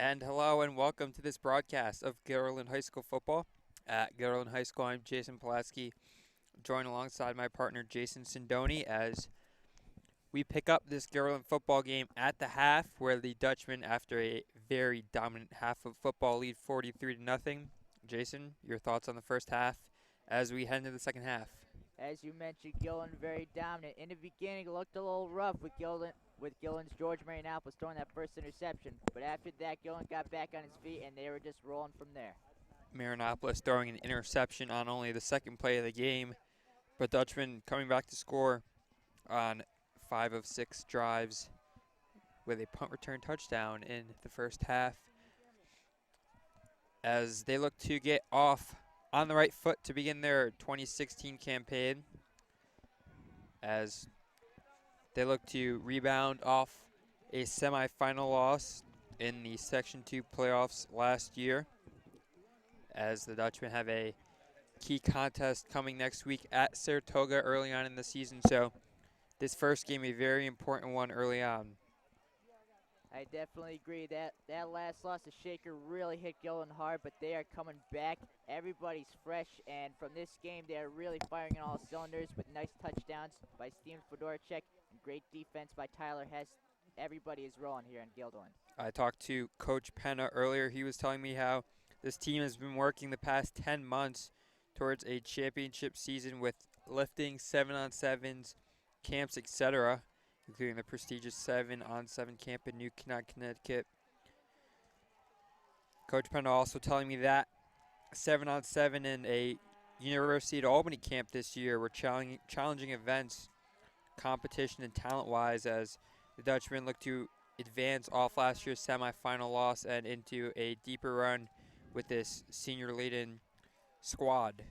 And hello and welcome to this broadcast of Garland High School football. At Garland High School, I'm Jason Pulaski, joined alongside my partner Jason Sindoni as we pick up this Garland football game at the half, where the Dutchmen, after a very dominant half of football, lead 43 to nothing. Jason, your thoughts on the first half as we head into the second half? As you mentioned, Gillen very dominant. In the beginning, it looked a little rough with Gillen's George Marianopoulos throwing that first interception. But after that, Gillen got back on his feet, and they were just rolling from there. Marianopoulos throwing an interception on only the second play of the game, but Dutchmen coming back to score on 5 of 6 drives with a punt return touchdown in the first half as they look to get off on the right foot to begin their 2016 campaign, as they look to rebound off a semifinal loss in the Section 2 playoffs last year, as the Dutchmen have a key contest coming next week at Saratoga early on in the season. So this first game, a very important one early on. I definitely agree. That last loss to Shaker really hit Gillen hard, but they are coming back. Everybody's fresh, and from this game, they are really firing on all cylinders with nice touchdowns by Steven Fedorchek and great defense by Tyler Hess. Everybody is rolling here in Guilderland. I talked to Coach Penna earlier. He was telling me how this team has been working the past 10 months towards a championship season with lifting 7-on-7s, camps, etc., including the prestigious 7-on-7 camp in New Canaan, Connecticut. Coach Penna also telling me that 7-on-7 in a University at Albany camp this year were challenging events, competition and talent-wise, as the Dutchmen look to advance off last year's semifinal loss and into a deeper run with this senior-laden squad.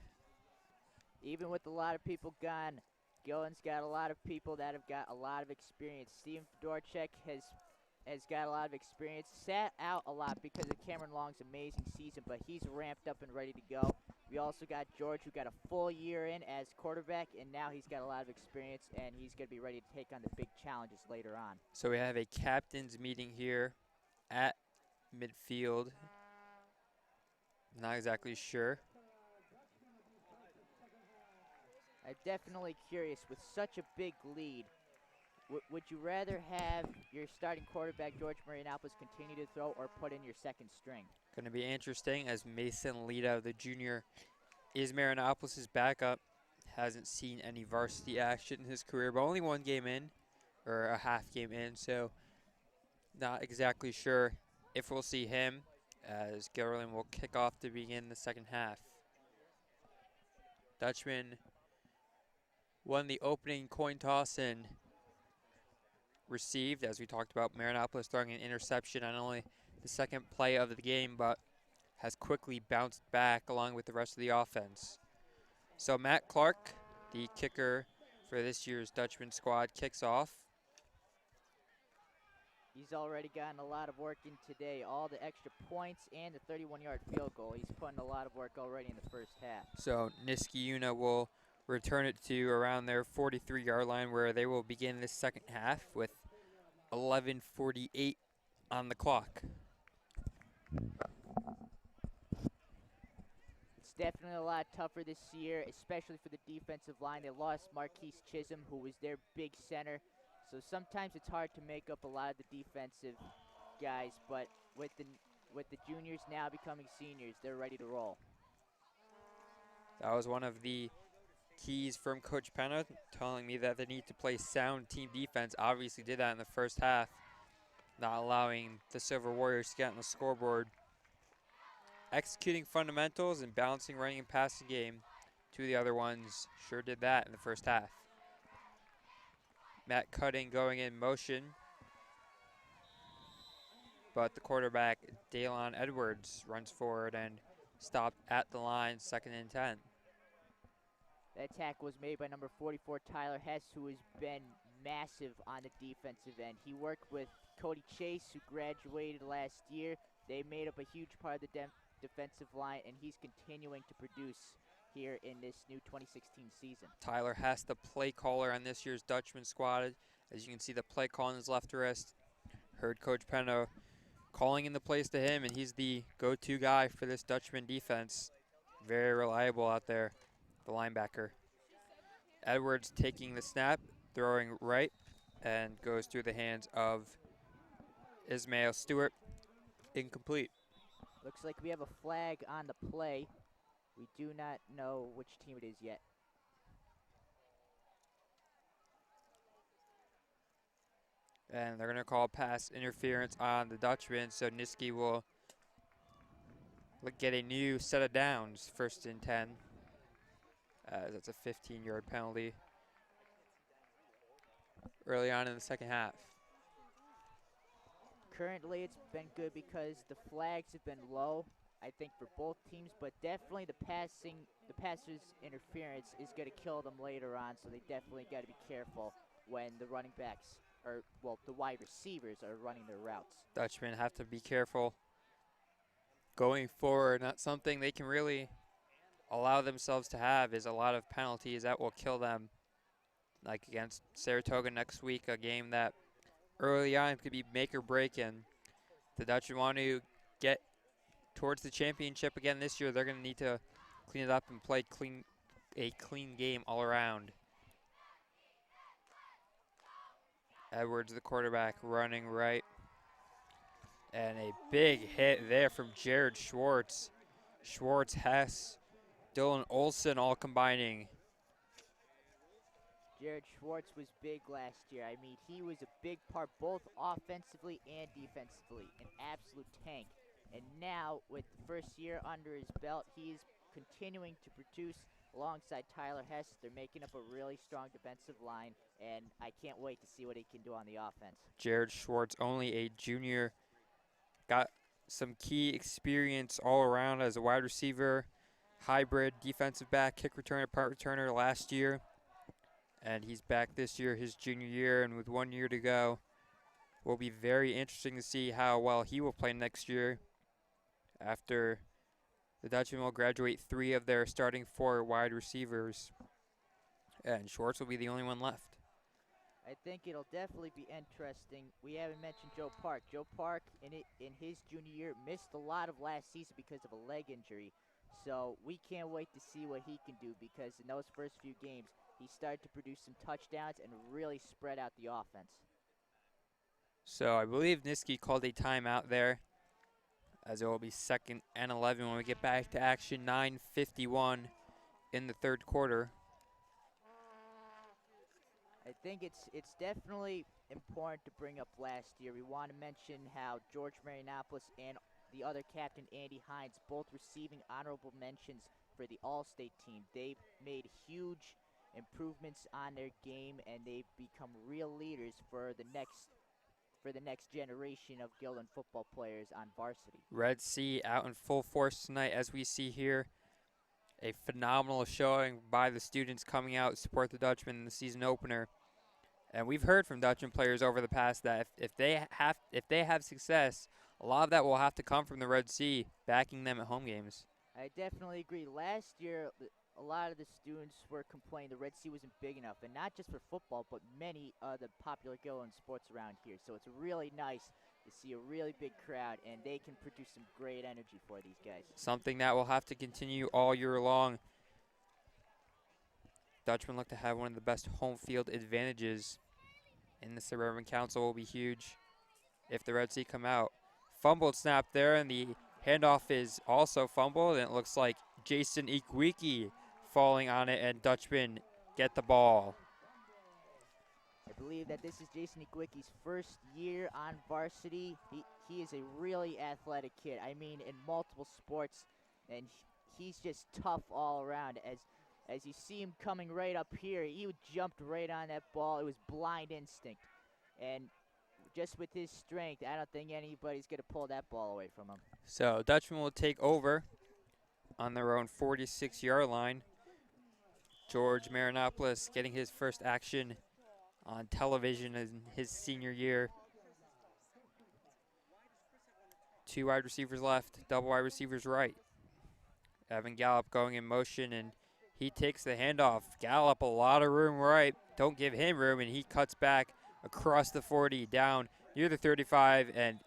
Even with a lot of people gone, Gillen's got a lot of people that have got a lot of experience. Steven Fedorchek has got a lot of experience. Sat out a lot because of Cameron Long's amazing season, but he's ramped up and ready to go. We also got George, who got a full year in as quarterback, and now he's got a lot of experience, and he's going to be ready to take on the big challenges later on. So we have a captain's meeting here at midfield. Not exactly sure. I'm definitely curious, with such a big lead, would you rather have your starting quarterback, George Marianopoulos, continue to throw or put in your second string? Going to be interesting as Mason Lita, the junior, is Marianopoulos' backup. Hasn't seen any varsity action in his career, but only one game in, or a half game in, so not exactly sure if we'll see him, as Garland will kick off to begin the second half. Dutchman won the opening coin toss and received, as we talked about, Marianopoulos throwing an interception on only the second play of the game, but has quickly bounced back along with the rest of the offense. So Matt Clark, the kicker for this year's Dutchman squad, kicks off. He's already gotten a lot of work in today. All the extra points and the 31-yard field goal. He's putting a lot of work already in the first half. So Nisky will return it to around their 43-yard line, where they will begin this second half with 11:48 on the clock. It's definitely a lot tougher this year, especially for the defensive line. They lost Marquise Chisholm, who was their big center. So sometimes it's hard to make up a lot of the defensive guys, but with the juniors now becoming seniors, they're ready to roll. That was one of the keys from Coach Penna, telling me that they need to play sound team defense. Obviously did that in the first half, not allowing the Silver Warriors to get on the scoreboard. Executing fundamentals and balancing running and passing game. Two of the other ones sure did that in the first half. Matt Cutting going in motion, but the quarterback, Daylon Edwards, runs forward and stopped at the line, 2nd and 10. That tackle was made by number 44, Tyler Hess, who has been massive on the defensive end. He worked with Cody Chase, who graduated last year. They made up a huge part of the defensive line, and he's continuing to produce here in this new 2016 season. Tyler Hess, the play caller on this year's Dutchman squad. As you can see, the play call on his left wrist. Heard Coach Penna calling in the plays to him, and he's the go-to guy for this Dutchman defense. Very reliable out there, the linebacker. Edwards taking the snap, throwing right, and goes through the hands of Ismail Stewart. Incomplete. Looks like we have a flag on the play. We do not know which team it is yet. And they're going to call pass interference on the Dutchman, so Nisky will get a new set of downs, 1st and 10. That's a 15-yard penalty early on in the second half. Currently, it's been good because the flags have been low, I think, for both teams, but definitely the passer's interference is going to kill them later on, so they definitely got to be careful when the running backs, the wide receivers are running their routes. Dutchmen have to be careful going forward. Not something they can really allow themselves to have is a lot of penalties that will kill them, like against Saratoga next week, a game that early on could be make or break, and the Dutchmen want to get towards the championship again this year. They're going to need to clean it up and play a clean game all around. Edwards, the quarterback, running right. And a big hit there from Jared Schwartz. Schwartz, Hess, Dylan Olson all combining. Jared Schwartz was big last year. I mean, he was a big part both offensively and defensively, an absolute tank. And now, with the first year under his belt, he is continuing to produce alongside Tyler Hess. They're making up a really strong defensive line, and I can't wait to see what he can do on the offense. Jared Schwartz, only a junior, got some key experience all around as a wide receiver, hybrid, defensive back, kick returner, punt returner last year. And he's back this year, his junior year, and with 1 year to go, will be very interesting to see how well he will play next year after the Dutchmen will graduate 3 of their starting 4 wide receivers, and Schwartz will be the only one left. I think it'll definitely be interesting. We haven't mentioned Joe Park. Joe Park, in his junior year, missed a lot of last season because of a leg injury. So we can't wait to see what he can do, because in those first few games, he started to produce some touchdowns and really spread out the offense. So I believe Nisky called a timeout there, as it will be 2nd and 11 when we get back to action. 9:51 in the third quarter. I think it's definitely important to bring up last year. We want to mention how George Marianopoulos and the other captain, Andy Hines, both receiving honorable mentions for the All-State team. They've made huge improvements on their game, and they've become real leaders for the next generation of Gildan football players on varsity. Red Sea out in full force tonight, as we see here. A phenomenal showing by the students coming out to support the Dutchmen in the season opener. And we've heard from Dutchman players over the past that if they have success, a lot of that will have to come from the Red Sea backing them at home games. I definitely agree. Last year, a lot of the students were complaining the Red Sea wasn't big enough, and not just for football, but many of the popular Gildan sports around here. So it's really nice to see a really big crowd, and they can produce some great energy for these guys. Something that will have to continue all year long. Dutchmen look to have one of the best home field advantages in the Suburban Council. Will be huge if the Red Sea come out. Fumbled snap there, and the handoff is also fumbled, and it looks like Jason Ikwiki falling on it, and Dutchmen get the ball. I believe that this is Jason Igwiki's first year on varsity. He is a really athletic kid. I mean, in multiple sports, and he's just tough all around. As you see him coming right up here, he jumped right on that ball. It was blind instinct. And just with his strength, I don't think anybody's going to pull that ball away from him. So Dutchmen will take over on their own 46-yard line. George Marianopoulos getting his first action on television in his senior year. 2 wide receivers left, double wide receivers right. Evan Gallup going in motion, and he takes the handoff. Gallup, a lot of room right. Don't give him room, and he cuts back across the 40, down near the 35, and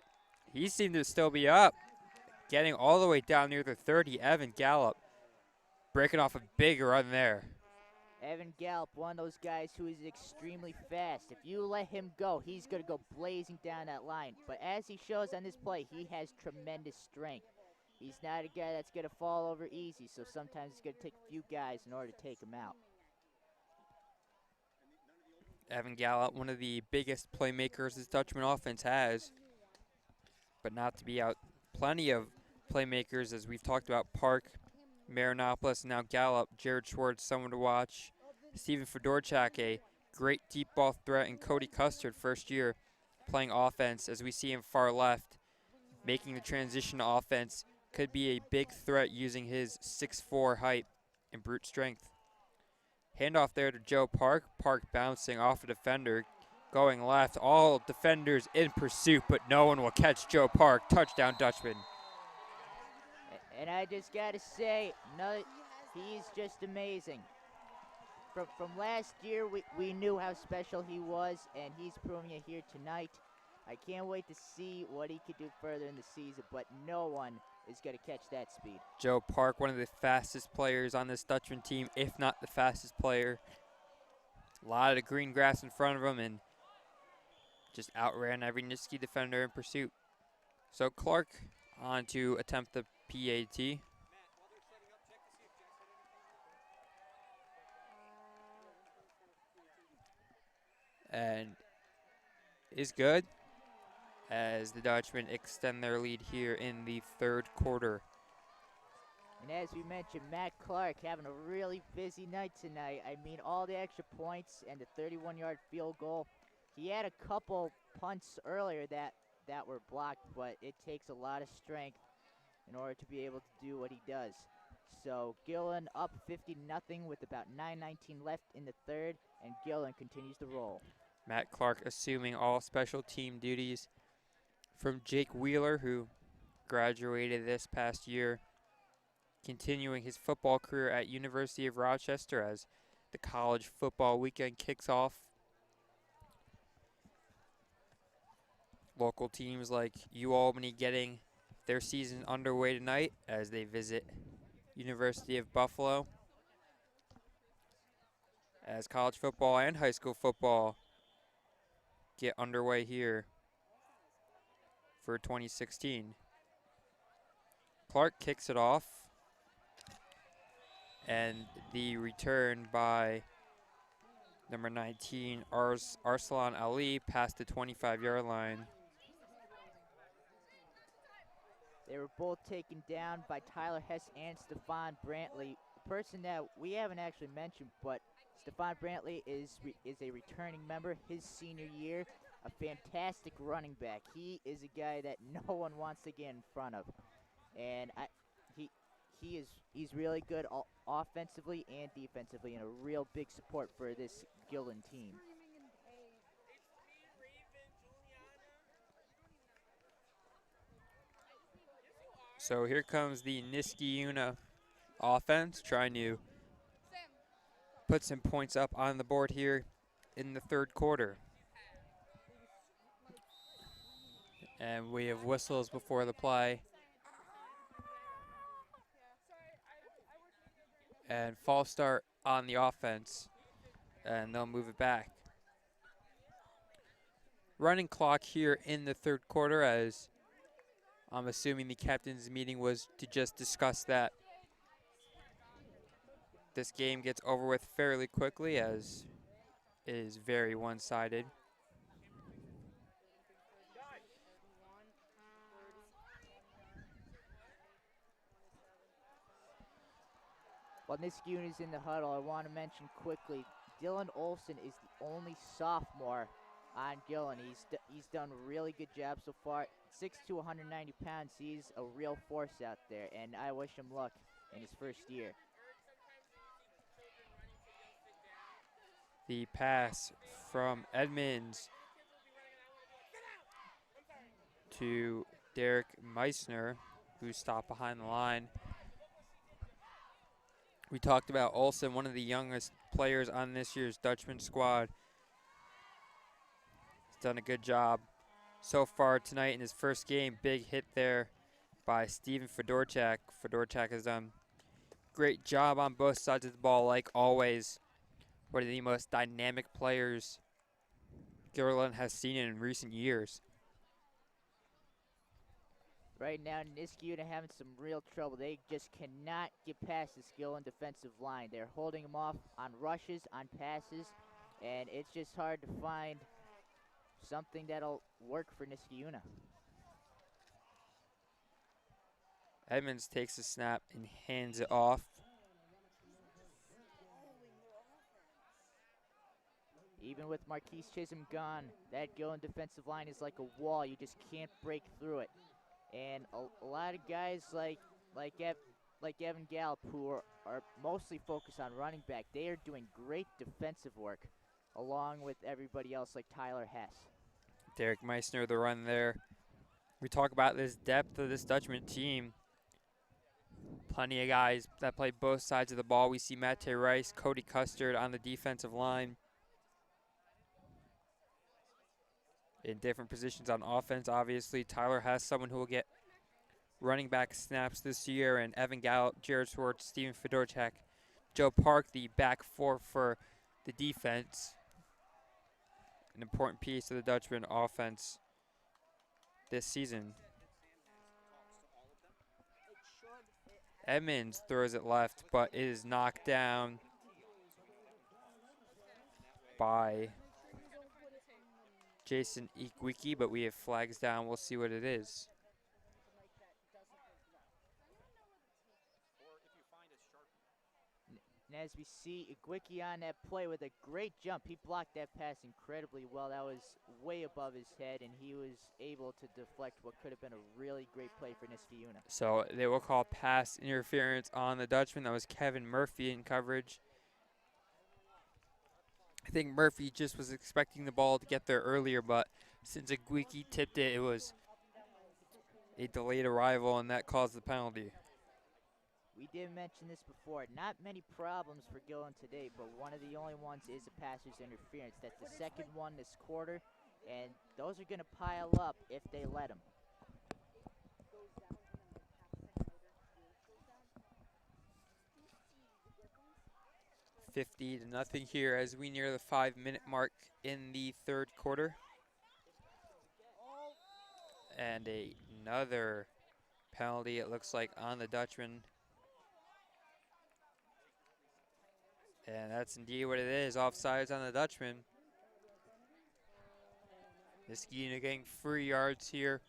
he seemed to still be up, getting all the way down near the 30. Evan Gallup breaking off a big run there. Evan Gallup, one of those guys who is extremely fast. If you let him go, he's going to go blazing down that line. But as he shows on this play, he has tremendous strength. He's not a guy that's going to fall over easy, so sometimes it's going to take a few guys in order to take him out. Evan Gallup, one of the biggest playmakers this Dutchman offense has, but not to be out. Plenty of playmakers, as we've talked about, Park, Marinopoulos, now Gallup, Jared Schwartz, someone to watch. Steven Fedorchak, a great deep ball threat, and Cody Custard, first year playing offense, as we see him far left, making the transition to offense, could be a big threat using his 6'4" height and brute strength. Handoff there to Joe Park. Park bouncing off a defender, going left. All defenders in pursuit, but no one will catch Joe Park. Touchdown, Dutchman. And I just got to say, no, he's just amazing. From last year, we knew how special he was, and he's proving it here tonight. I can't wait to see what he could do further in the season, but no one is going to catch that speed. Joe Park, one of the fastest players on this Dutchman team, if not the fastest player. A lot of green grass in front of him and just outran every Nisky defender in pursuit. So Clark on to attempt the PAT. And is good as the Dutchmen extend their lead here in the third quarter. And as we mentioned, Matt Clark having a really busy night tonight. I mean, all the extra points and the 31-yard field goal. He had a couple punts earlier that were blocked, but it takes a lot of strength in order to be able to do what he does. So Gillen up 50-0 with about 9:19 left in the third, and Gillen continues to roll. Matt Clark assuming all special team duties from Jake Wheeler, who graduated this past year, continuing his football career at University of Rochester as the college football weekend kicks off. Local teams like UAlbany getting their season underway tonight as they visit University of Buffalo. As college football and high school football get underway here for 2016. Clark kicks it off, and the return by number 19, Arsalan Ali, past the 25-yard line. They were both taken down by Tyler Hess and Stephon Brantley, a person that we haven't actually mentioned, but Stephon Brantley is a returning member his senior year, a fantastic running back. He is a guy that no one wants to get in front of, and he's really good offensively and defensively, and a real big support for this Gillen team. So here comes the Nisky Una offense, trying to put some points up on the board here in the third quarter. And we have whistles before the play. And false start on the offense, and they'll move it back. Running clock here in the third quarter, as I'm assuming the captain's meeting was to just discuss that. This game gets over with fairly quickly, as it is very one-sided. While Nisky is in the huddle, I want to mention quickly, Dylan Olson is the only sophomore on Gillen. He's done a really good job so far. 6'2", 190 pounds. He's a real force out there, and I wish him luck in his first year. The pass from Edmonds to Derek Meissner, who stopped behind the line. We talked about Olsen, one of the youngest players on this year's Dutchman squad. He's done a good job so far tonight in his first game. Big hit there by Steven Fedorchak. Fedorchak has done great job on both sides of the ball, like always. One of the most dynamic players Gilliland has seen in recent years. Right now, Nisky are having some real trouble. They just cannot get past the skill and defensive line. They're holding them off on rushes, on passes, and it's just hard to find something that'll work for Niskayuna. Edmonds takes a snap and hands it off. Even with Marquise Chisholm gone, that Gillen defensive line is like a wall. You just can't break through it. And a lot of guys like Evan Gallup, who are mostly focused on running back, they are doing great defensive work, along with everybody else like Tyler Hess. Derek Meissner, the run there. We talk about this depth of this Dutchman team. Plenty of guys that play both sides of the ball. We see Matte Rice, Cody Custard on the defensive line. In different positions on offense, obviously. Tyler Hess, someone who will get running back snaps this year, and Evan Gallup, Jared Schwartz, Steven Fedorchak, Joe Park, the back four for the defense. An important piece of the Dutchman offense this season. Edmonds throws it left, but it is knocked down by Jason Ikwiki, but we have flags down. We'll see what it is. And as we see Ikwiki on that play with a great jump, he blocked that pass incredibly well. That was way above his head, and he was able to deflect what could have been a really great play for Niskayuna. So they will call pass interference on the Dutchman. That was Kevin Murphy in coverage. I think Murphy just was expecting the ball to get there earlier, but since Ikwiki tipped it, it was a delayed arrival, and that caused the penalty. We did mention this before. Not many problems for Gillen today, but one of the only ones is a passer's interference. That's the second one this quarter, and those are going to pile up if they let them. $50-0 here as we near the 5-minute mark in the third quarter. And another penalty, it looks like, on the Dutchman. And that's indeed what it is. Offsides on the Dutchman. Nisky getting 3 yards here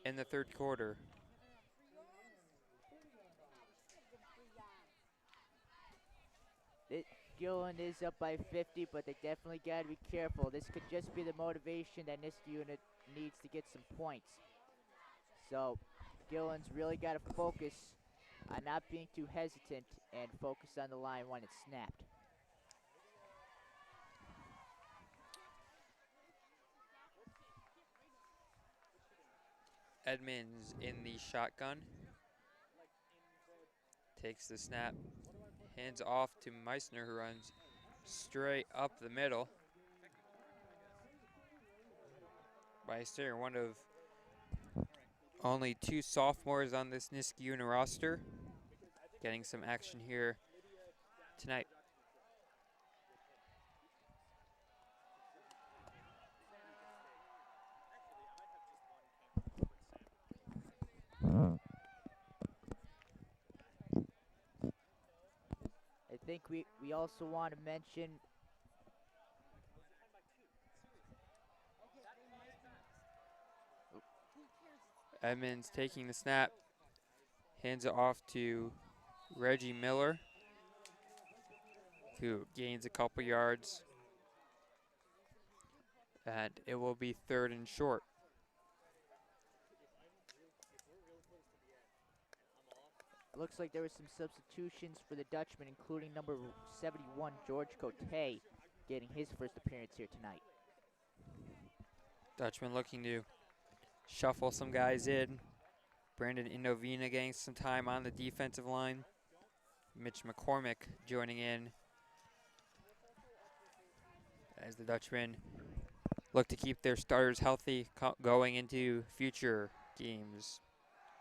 in the third quarter. Gillen is up by 50, but they definitely got to be careful. This could just be the motivation that Niskayuna needs to get some points. So Gillen's really got to focus on not being too hesitant and focus on the line when it's snapped. Edmonds in the shotgun. Takes the snap. Hands off to Meissner, who runs straight up the middle. Meissner, one of only 2 sophomores on this Niskayuna roster, getting some action here tonight. I think we also want to mention Edmonds taking the snap, hands it off to Reggie Miller, who gains a couple yards, and it will be 3rd and short. looks like there were some substitutions for the Dutchman, including number 71, George Cote, getting his first appearance here tonight. Dutchman looking to shuffle some guys in. Brandon Indovina getting some time on the defensive line. Mitch McCormick joining in as the Dutchman look to keep their starters healthy going into future games.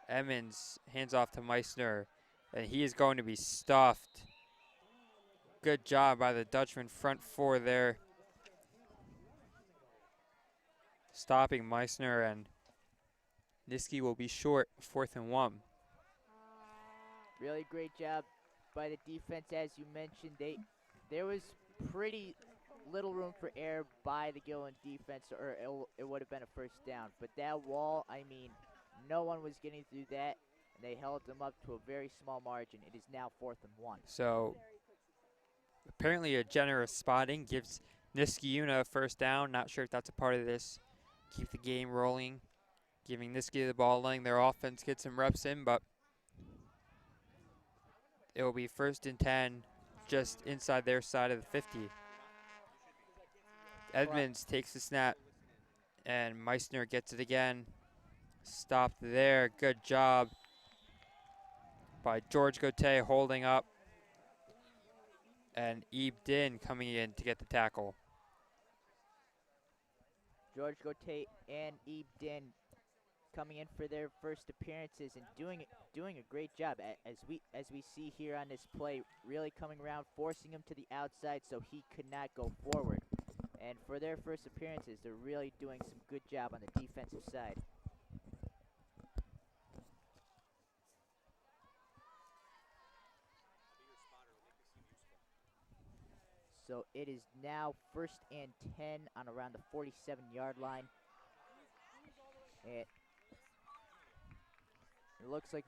Emmons hands off to Meissner, and he is going to be stuffed. Good job by the Dutchman front four there, stopping Meissner, and Nisky will be short, 4th and 1. Really great job by the defense, as you mentioned. There was pretty little room for error by the Gillen defense, or it would have been a first down. But that wall, I mean, no one was getting through that, and they held them up to a very small margin. It is now 4th and 1. So apparently a generous spotting gives Nisky a first down. Not sure if that's a part of this. Keep the game rolling, giving Nisky the ball, letting their offense get some reps in, but it will be 1st and 10 just inside their side of the 50. Edmonds takes the snap, and Meissner gets it again. Stopped there. Good job by George Gauthier holding up, and Ebe Din coming in to get the tackle. George Gauthier and Ebe Din coming in for their first appearances and doing a great job, as we see here on this play, really coming around, forcing him to the outside so he could not go forward. And for their first appearances, they're really doing some good job on the defensive side. So it is now 1st and 10 on around the 47-yard line. It looks like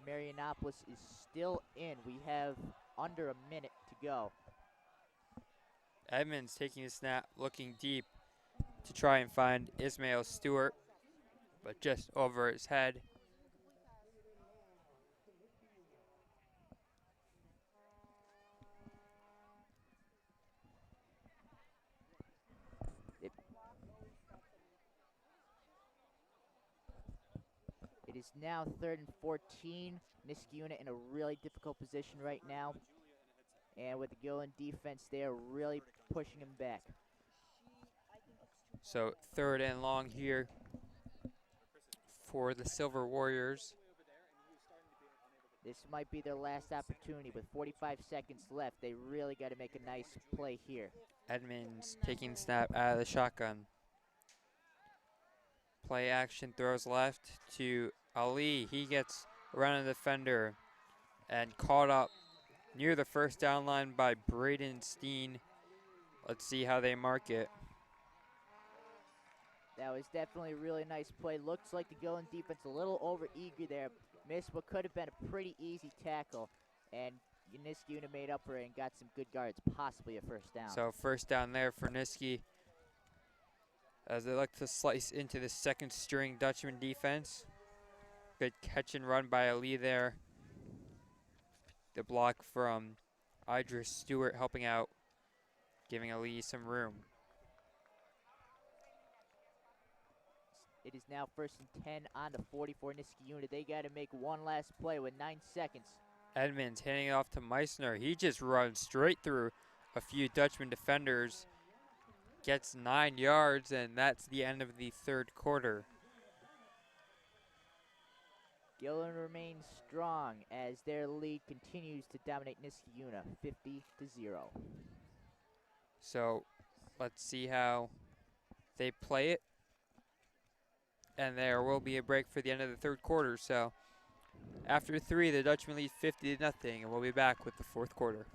Marianopolis is still in. We have under a minute to go. Edmonds taking the snap, looking deep to try and find Ismail Stewart, but just over his head. It is now 3rd and 14. Nisky in a really difficult position right now. And with the Gillen defense, they are really pushing him back. So 3rd and long here for the Silver Warriors. This might be their last opportunity. With 45 seconds left, they really got to make a nice play here. Edmonds taking the snap out of the shotgun. Play action, throws left to Ali. He gets around the defender and caught up near the first down line by Braden Steen. Let's see how they mark it. That was definitely a really nice play. Looks like the Gillen defense a little over-eager there. Missed what could have been a pretty easy tackle. And Nisky made up for it and got some good guards, possibly a first down. So 1st down there for Nisky, as they look to slice into the 2nd string Dutchman defense. Good catch and run by Ali there. The block from Idris Stewart helping out, giving Ali some room. It is now 1st and 10 on the 44 Nisky. They got to make one last play with 9 seconds. Edmonds handing it off to Meissner. He just runs straight through a few Dutchman defenders. Gets 9 yards, and that's the end of the 3rd quarter. Gillen remains strong as their lead continues to dominate Nisky 50-0. So let's see how they play it. And there will be a break for the end of the 3rd quarter. So after 3, the Dutchman lead 50-0, and we'll be back with the 4th quarter.